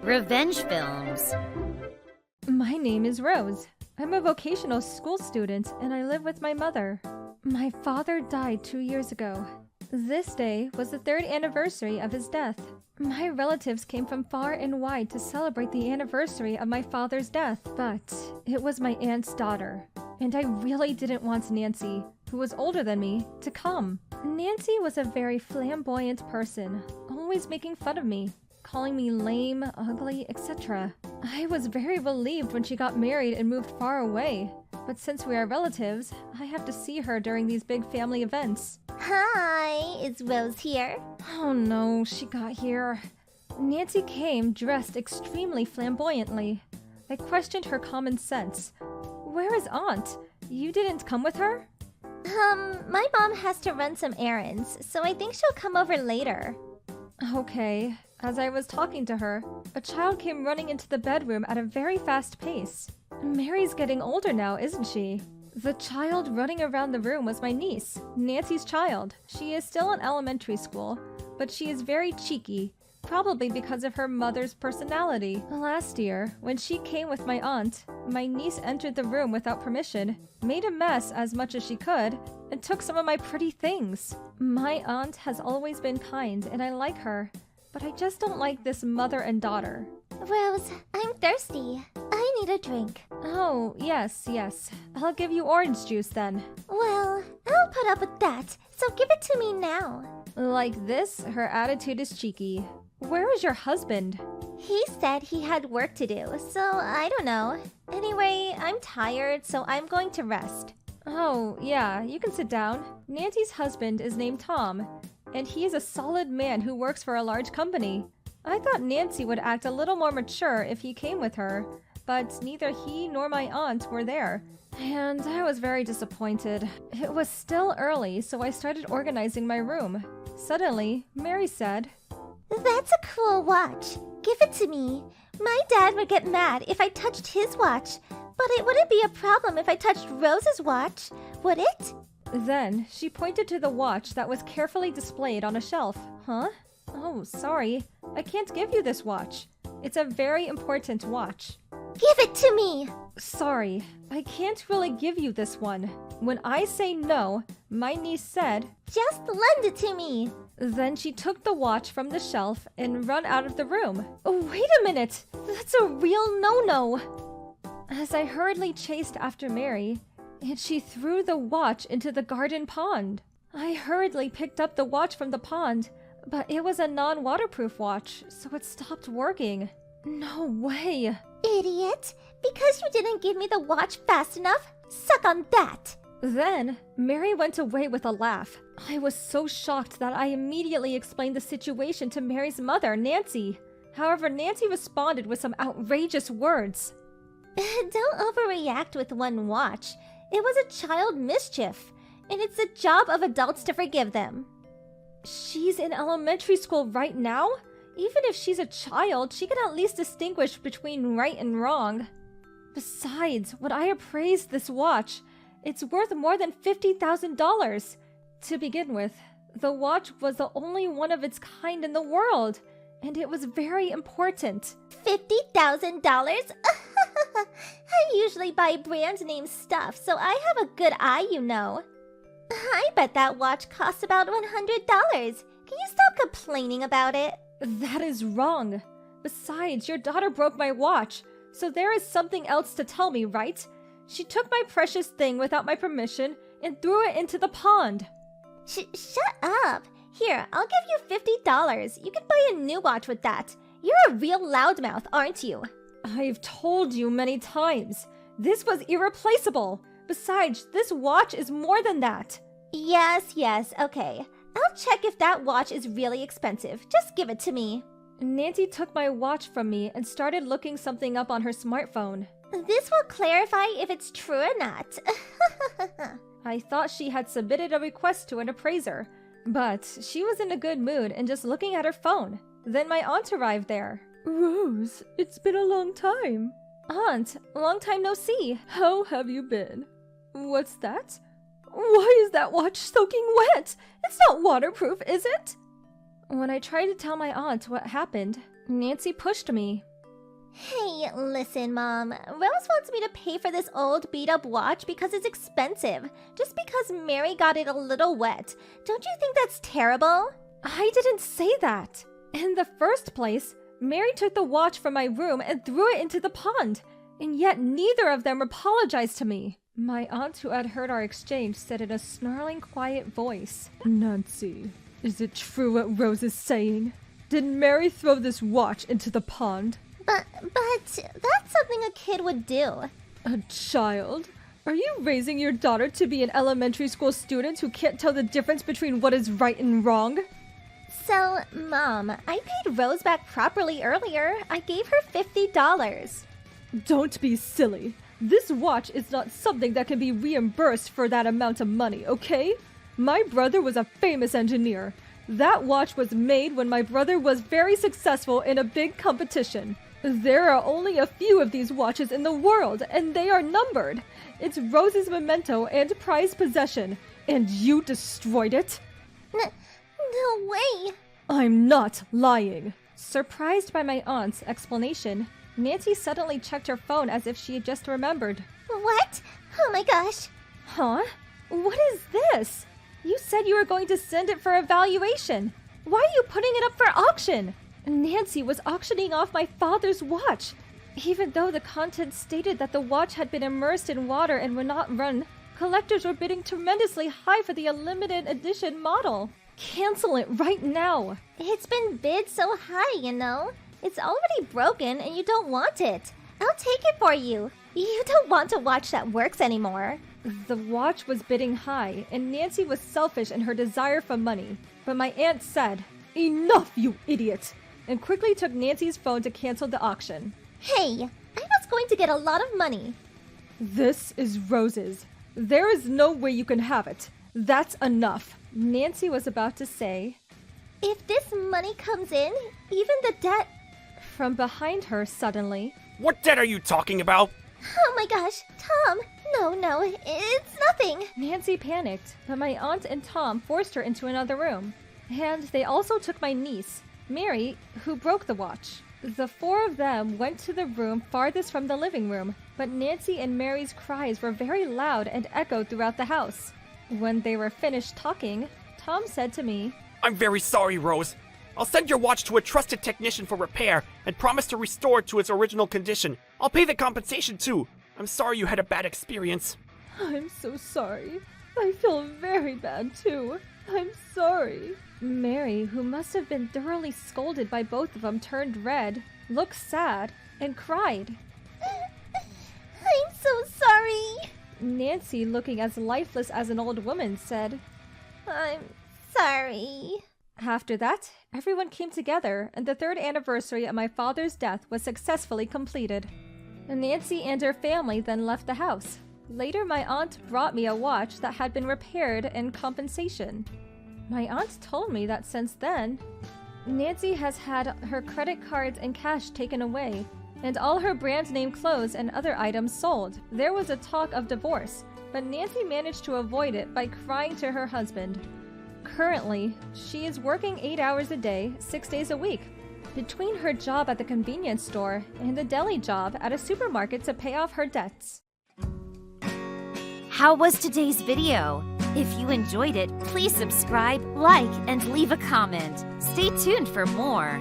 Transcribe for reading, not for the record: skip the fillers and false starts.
Revenge films. My name is Rose. I'm a vocational school student and I live with my mother. My father died 2 years ago. This day was the 3rd anniversary of his death. My relatives came from far and wide to celebrate the anniversary of my father's death, but it was my aunt's daughter, and I really didn't want Nancy, who was older than me, to come. Nancy was a very flamboyant person, always making fun of me, calling me lame, ugly, etc. I was very relieved when she got married and moved far away, but since we are relatives, I have to see her during these big family events. Hi, is Rose here? Oh no, she got here. Nancy came dressed extremely flamboyantly. I questioned her common sense. Where is Aunt? You didn't come with her? My mom has to run some errands, so I think she'll come over later. Okay. As I was talking to her, a child came running into the bedroom at a very fast pace. Mary's getting older now, isn't she? The child running around the room was my niece, Nancy's child. She is still in elementary school, but she is very cheeky, probably because of her mother's personality. Last year, when she came with my aunt, my niece entered the room without permission, made a mess as much as she could, and took some of my pretty things. My aunt has always been kind, and I like her, but I just don't like this mother and daughter. Rose, I'm thirsty. I need a drink. Oh, yes. I'll give you orange juice then. Well, I'll put up with that, so give it to me now. Like this, her attitude is cheeky. Where is your husband? He said he had work to do, so I don't know. Anyway, I'm tired, so I'm going to rest. Oh, yeah, you can sit down. Nancy's husband is named Tom, and he is a solid man who works for a large company. I thought Nancy would act a little more mature if he came with her, but neither he nor my aunt were there, and I was very disappointed. It was still early, so I started organizing my room. Suddenly, Mary said, That's a cool watch. Give it to me. My dad would get mad if I touched his watch, but it wouldn't be a problem if I touched Rose's watch, would it? Then she pointed to the watch that was carefully displayed on a shelf. Huh? Oh, sorry. I can't give you this watch. It's a very important watch. Give it to me! Sorry, I can't really give you this one. When I say no, my niece said, Just lend it to me! Then she took the watch from the shelf and ran out of the room. Oh, wait a minute! That's a real no-no! As I hurriedly chased after Mary, and she threw the watch into the garden pond. I hurriedly picked up the watch from the pond, but it was a non-waterproof watch, so it stopped working. No way! Idiot! Because you didn't give me the watch fast enough, suck on that! Then, Mary went away with a laugh. I was so shocked that I immediately explained the situation to Mary's mother, Nancy. However, Nancy responded with some outrageous words. Don't overreact with one watch. It was a child mischief, and it's the job of adults to forgive them. She's in elementary school right now? Even if she's a child, she can at least distinguish between right and wrong. Besides, when I appraised this watch, it's worth more than $50,000. To begin with, the watch was the only one of its kind in the world, and it was very important. $50,000? I usually buy brand name stuff, so I have a good eye, you know. I bet that watch costs about $100. Can you stop complaining about it? That is wrong. Besides, your daughter broke my watch, so there is something else to tell me, right? She took my precious thing without my permission and threw it into the pond. Shut up. Here, I'll give you $50. You can buy a new watch with that. You're a real loudmouth, aren't you? I've told you many times. This was irreplaceable. Besides, this watch is more than that. Yes, okay. I'll check if that watch is really expensive. Just give it to me. Nancy took my watch from me and started looking something up on her smartphone. This will clarify if it's true or not. I thought she had submitted a request to an appraiser, but she was in a good mood and just looking at her phone. Then my aunt arrived there. Rose, it's been a long time. Aunt, long time no see. How have you been? What's that? Why is that watch soaking wet? It's not waterproof, is it? When I tried to tell my aunt what happened, Nancy pushed me. Hey, listen, Mom. Rose wants me to pay for this old beat-up watch because it's expensive. Just because Mary got it a little wet. Don't you think that's terrible? I didn't say that. In the first place, Mary took the watch from my room and threw it into the pond. And yet neither of them apologized to me. My aunt, who had heard our exchange, said in a snarling, quiet voice, Nancy, is it true what Rose is saying? Did Mary throw this watch into the pond? But that's something a kid would do. A child? Are you raising your daughter to be an elementary school student who can't tell the difference between what is right and wrong? So, Mom, I paid Rose back properly earlier. I gave her $50. Don't be silly. This watch is not something that can be reimbursed for that amount of money, okay? My brother was a famous engineer. That watch was made when my brother was very successful in a big competition. There are only a few of these watches in the world, and they are numbered. It's Rose's memento and prized possession, and you destroyed it? No way! I'm not lying. Surprised by my aunt's explanation, Nancy suddenly checked her phone as if she had just remembered. What? Oh my gosh. Huh? What is this? You said you were going to send it for evaluation. Why are you putting it up for auction? Nancy was auctioning off my father's watch. Even though the contents stated that the watch had been immersed in water and would not run, collectors were bidding tremendously high for the limited edition model. Cancel it right now. It's been bid so high, you know. It's already broken and you don't want it. I'll take it for you. You don't want a watch that works anymore. The watch was bidding high, and Nancy was selfish in her desire for money. But my aunt said, "Enough, you idiot!" and quickly took Nancy's phone to cancel the auction. Hey, I was going to get a lot of money. This is Rose's. There is no way you can have it. That's enough. Nancy was about to say, If this money comes in, even the debt... From behind her suddenly, What debt are you talking about? Oh my gosh, Tom! No, it's nothing. Nancy panicked, but my aunt and Tom forced her into another room. And they also took my niece, Mary, who broke the watch. The four of them went to the room farthest from the living room, but Nancy and Mary's cries were very loud and echoed throughout the house. When they were finished talking, Tom said to me, I'm very sorry, Rose. I'll send your watch to a trusted technician for repair and promise to restore it to its original condition. I'll pay the compensation too. I'm sorry you had a bad experience. I'm so sorry. I feel very bad too. I'm sorry. Mary, who must have been thoroughly scolded by both of them, turned red, looked sad, and cried. I'm so sorry. Nancy, looking as lifeless as an old woman, said, I'm sorry. After that, everyone came together, and the third anniversary of my father's death was successfully completed. Nancy and her family then left the house. Later, my aunt brought me a watch that had been repaired in compensation. My aunt told me that since then, Nancy has had her credit cards and cash taken away, and all her brand name clothes and other items sold. There was a talk of divorce, but Nancy managed to avoid it by crying to her husband. Currently, she is working 8 hours a day, 6 days a week, between her job at the convenience store and a deli job at a supermarket to pay off her debts. How was today's video? If you enjoyed it, please subscribe, like, and leave a comment. Stay tuned for more.